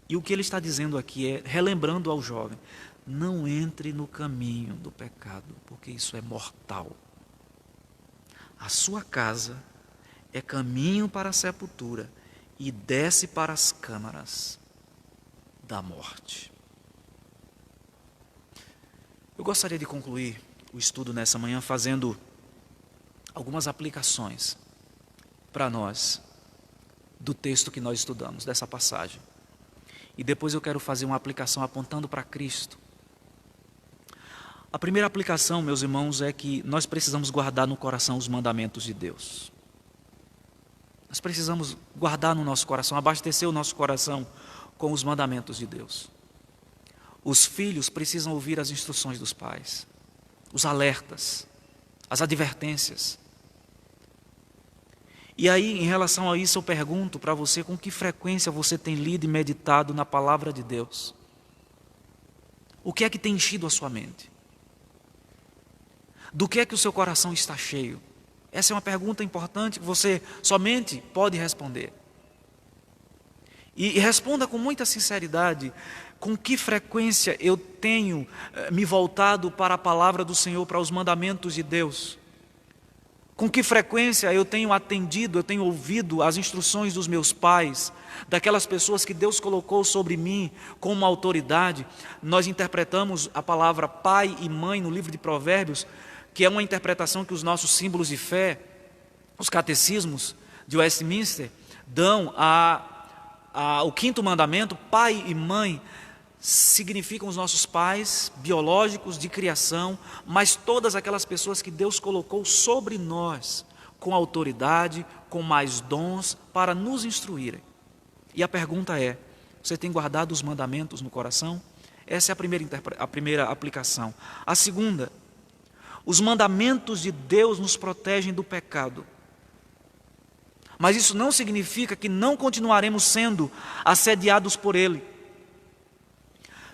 E o que ele está dizendo aqui é, relembrando ao jovem: não entre no caminho do pecado, porque isso é mortal. A sua casa é caminho para a sepultura e desce para as câmaras da morte. Eu gostaria de concluir o estudo nessa manhã fazendo algumas aplicações para nós do texto que nós estudamos, dessa passagem. E depois eu quero fazer uma aplicação apontando para Cristo. A primeira aplicação, meus irmãos, é que nós precisamos guardar no coração os mandamentos de Deus. Nós precisamos guardar no nosso coração, abastecer o nosso coração com os mandamentos de Deus. Os filhos precisam ouvir as instruções dos pais, os alertas, as advertências. E aí, em relação a isso, eu pergunto para você: com que frequência você tem lido e meditado na palavra de Deus? O que é que tem enchido a sua mente? Do que é que o seu coração está cheio? Essa é uma pergunta importante que você somente pode responder. E responda com muita sinceridade, Com que frequência eu tenho me voltado para a palavra do Senhor, para os mandamentos de Deus? Com que frequência eu tenho atendido, eu tenho ouvido as instruções dos meus pais, daquelas pessoas que Deus colocou sobre mim como autoridade? Nós interpretamos a palavra pai e mãe no livro de Provérbios, que é uma interpretação que os nossos símbolos de fé, os catecismos de Westminster, dão o quinto mandamento. Pai e mãe significam os nossos pais biológicos de criação, mas todas aquelas pessoas que Deus colocou sobre nós com autoridade, com mais dons para nos instruírem. E a pergunta é: você tem guardado os mandamentos no coração? Essa é a primeira aplicação. A segunda: os mandamentos de Deus nos protegem do pecado. Mas isso não significa que não continuaremos sendo assediados por ele.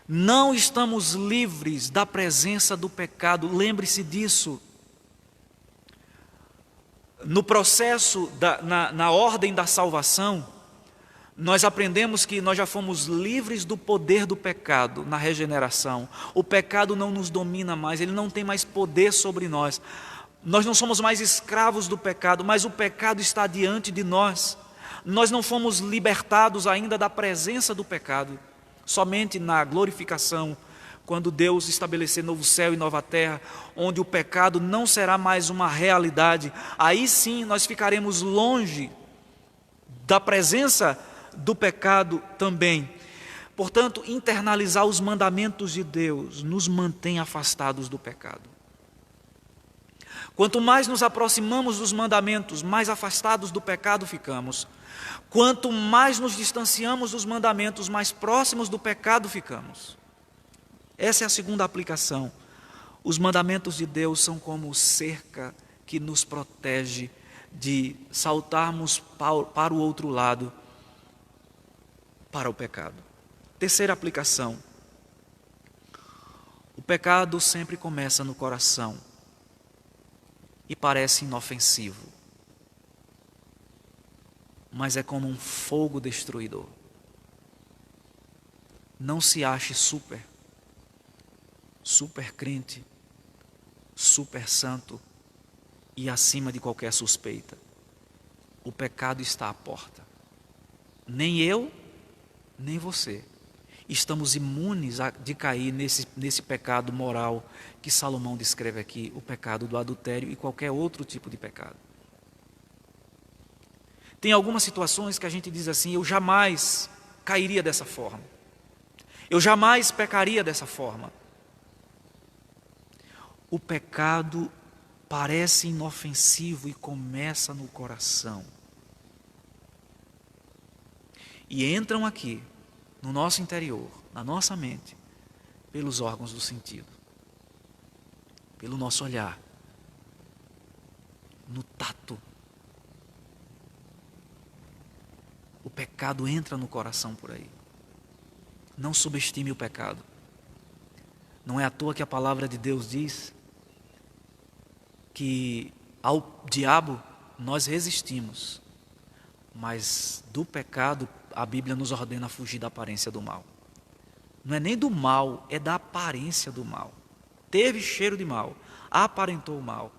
Não estamos livres da presença do pecado, lembre-se disso. No processo, na ordem da salvação, nós aprendemos que nós já fomos livres do poder do pecado na regeneração. O pecado não nos domina mais, ele não tem mais poder sobre nós. Nós não somos mais escravos do pecado, mas o pecado está diante de nós. Nós não fomos libertados ainda da presença do pecado. Somente na glorificação, quando Deus estabelecer novo céu e nova terra, onde o pecado não será mais uma realidade, aí sim nós ficaremos longe da presença do pecado também. Portanto, internalizar os mandamentos de Deus nos mantém afastados do pecado. Quanto mais nos aproximamos dos mandamentos, mais afastados do pecado ficamos. Quanto mais nos distanciamos dos mandamentos, mais próximos do pecado ficamos. Essa é a segunda aplicação. Os mandamentos de Deus são como cerca que nos protege de saltarmos para o outro lado, para o pecado. Terceira aplicação. O pecado sempre começa no coração e parece inofensivo, mas é como um fogo destruidor. Não se ache super crente, super santo e acima de qualquer suspeita. O pecado está à porta. Nem eu, nem você estamos imunes de cair nesse pecado moral que Salomão descreve aqui, o pecado do adultério e qualquer outro tipo de pecado. Tem algumas situações que a gente diz assim: eu jamais cairia dessa forma, eu jamais pecaria dessa forma. O pecado parece inofensivo e começa no coração. E entram aqui, no nosso interior, na nossa mente, pelos órgãos do sentido, pelo nosso olhar, no tato. O pecado entra no coração por aí. Não subestime o pecado. Não é à toa que a palavra de Deus diz que ao diabo nós resistimos, mas do pecado a Bíblia nos ordena fugir da aparência do mal. Não é nem do mal, é da aparência do mal. Teve cheiro de mal, aparentou o mal.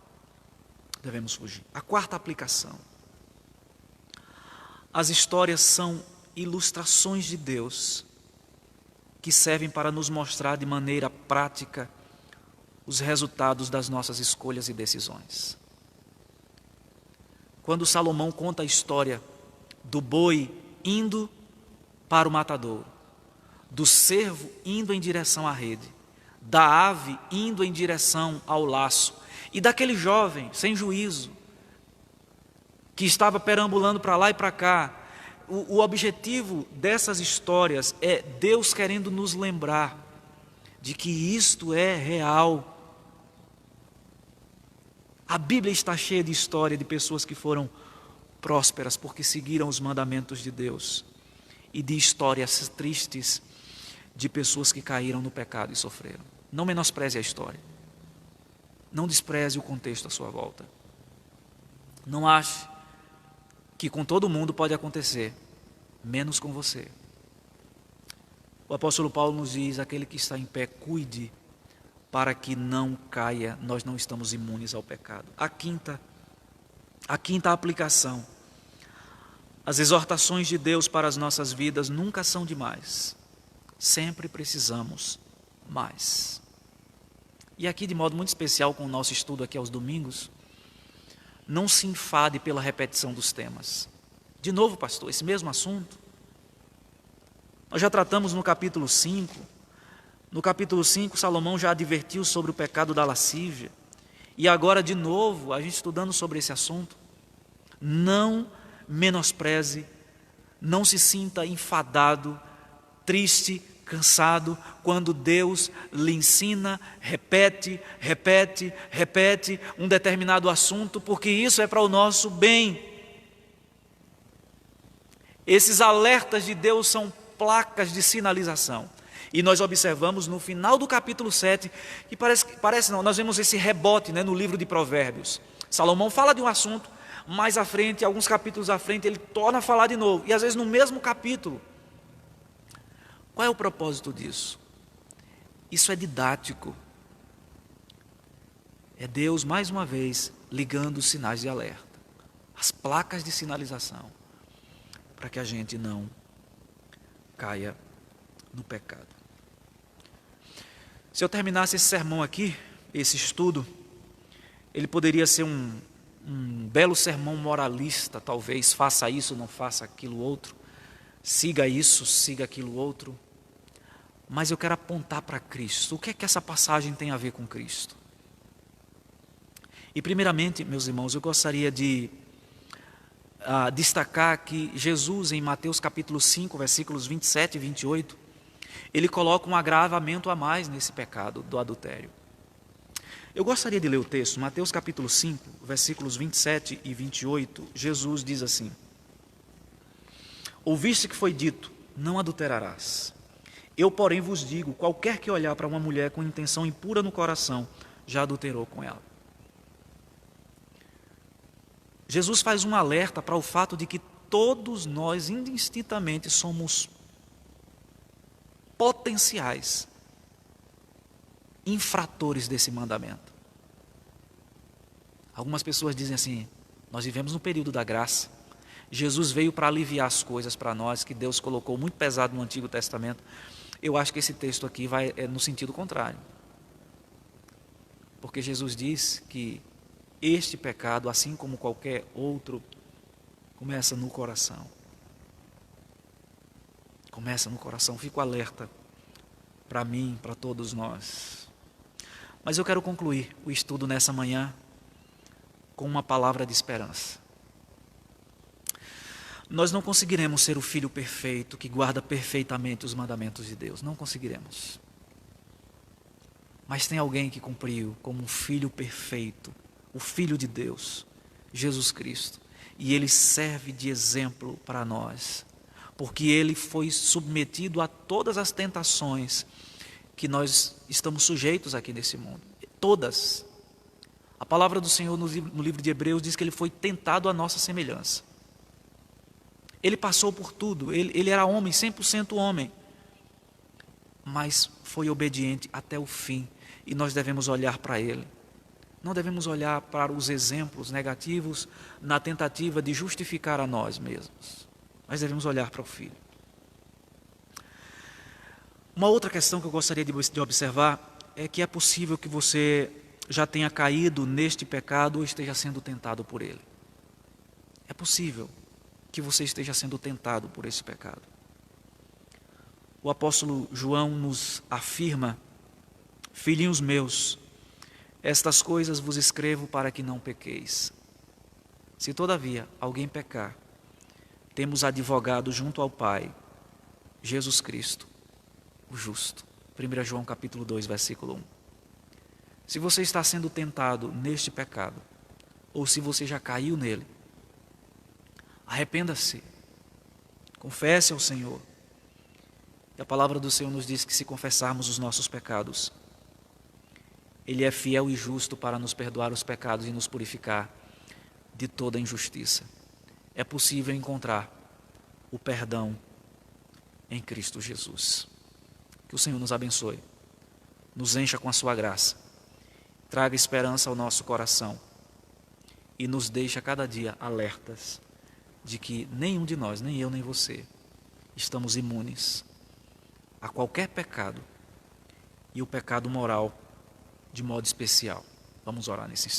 Devemos fugir. A quarta aplicação. As histórias são ilustrações de Deus que servem para nos mostrar de maneira prática os resultados das nossas escolhas e decisões. Quando Salomão conta a história do boi indo para o matadouro, do cervo indo em direção à rede, da ave indo em direção ao laço, e daquele jovem sem juízo, que estava perambulando para lá e para cá, o objetivo dessas histórias é Deus querendo nos lembrar de que isto é real. A Bíblia está cheia de história de pessoas que foram prósperas porque seguiram os mandamentos de Deus, e de histórias tristes de pessoas que caíram no pecado e sofreram. Não menospreze a história. Não despreze o contexto à sua volta. Não ache que com todo mundo pode acontecer, menos com você. O apóstolo Paulo nos diz: aquele que está em pé, cuide para que não caia. Nós não estamos imunes ao pecado. A quinta aplicação: as exortações de Deus para as nossas vidas nunca são demais. Sempre precisamos mais. E aqui, de modo muito especial, com o nosso estudo aqui aos domingos, não se enfade pela repetição dos temas. De novo, pastor, esse mesmo assunto. Nós já tratamos no capítulo 5. No capítulo 5, Salomão já advertiu sobre o pecado da lascívia. E agora, de novo, a gente estudando sobre esse assunto. Não menospreze, não se sinta enfadado, triste, cansado, quando Deus lhe ensina, repete um determinado assunto, porque isso é para o nosso bem. Esses alertas de Deus são placas de sinalização. E nós observamos no final do capítulo 7, que parece não, nós vemos esse rebote, no livro de Provérbios. Salomão fala de um assunto, mais à frente, alguns capítulos à frente, ele torna a falar de novo, e às vezes no mesmo capítulo. Qual é o propósito disso? Isso é didático. É Deus, mais uma vez, ligando os sinais de alerta, as placas de sinalização, para que a gente não caia no pecado. Se eu terminasse esse sermão aqui, esse estudo, ele poderia ser um belo sermão moralista, talvez: faça isso, não faça aquilo outro, siga isso, siga aquilo outro. Mas eu quero apontar para Cristo. O que é que essa passagem tem a ver com Cristo? E primeiramente, meus irmãos, eu gostaria de destacar que Jesus, em Mateus capítulo 5, versículos 27 e 28, ele coloca um agravamento a mais nesse pecado do adultério. Eu gostaria de ler o texto, Mateus capítulo 5, versículos 27 e 28, Jesus diz assim: ouviste que foi dito, não adulterarás. Eu, porém, vos digo, qualquer que olhar para uma mulher com intenção impura no coração, já adulterou com ela. Jesus faz um alerta para o fato de que todos nós, indistintamente, somos potenciais infratores desse mandamento. Algumas pessoas dizem assim: nós vivemos no período da graça. Jesus veio para aliviar as coisas para nós, que Deus colocou muito pesado no Antigo Testamento. Eu acho que esse texto aqui vai no sentido contrário. Porque Jesus diz que este pecado, assim como qualquer outro, começa no coração. Começa no coração. Fico alerta para mim, para todos nós. Mas eu quero concluir o estudo nessa manhã com uma palavra de esperança. Nós não conseguiremos ser o filho perfeito que guarda perfeitamente os mandamentos de Deus. Não conseguiremos. Mas tem alguém que cumpriu como um filho perfeito, o Filho de Deus, Jesus Cristo. E ele serve de exemplo para nós, porque ele foi submetido a todas as tentações que nós estamos sujeitos aqui nesse mundo. Todas. A palavra do Senhor no livro de Hebreus diz que ele foi tentado à nossa semelhança. Ele passou por tudo, ele era homem, 100% homem, mas foi obediente até o fim, e nós devemos olhar para ele. Não devemos olhar para os exemplos negativos na tentativa de justificar a nós mesmos, mas devemos olhar para o Filho. Uma outra questão que eu gostaria de observar é que é possível que você já tenha caído neste pecado ou esteja sendo tentado por ele. É possível que você esteja sendo tentado por esse pecado. O apóstolo João nos afirma: filhinhos meus, estas coisas vos escrevo para que não pequeis. Se todavia alguém pecar, temos advogado junto ao Pai, Jesus Cristo, o justo. 1 João capítulo 2, versículo 1. Se você está sendo tentado neste pecado, ou se você já caiu nele, arrependa-se, confesse ao Senhor. E a palavra do Senhor nos diz que se confessarmos os nossos pecados, Ele é fiel e justo para nos perdoar os pecados e nos purificar de toda injustiça. É possível encontrar o perdão em Cristo Jesus. Que o Senhor nos abençoe, nos encha com a sua graça, traga esperança ao nosso coração e nos deixe a cada dia alertas de que nenhum de nós, nem eu nem você, estamos imunes a qualquer pecado, e o pecado moral de modo especial. Vamos orar nesse instante.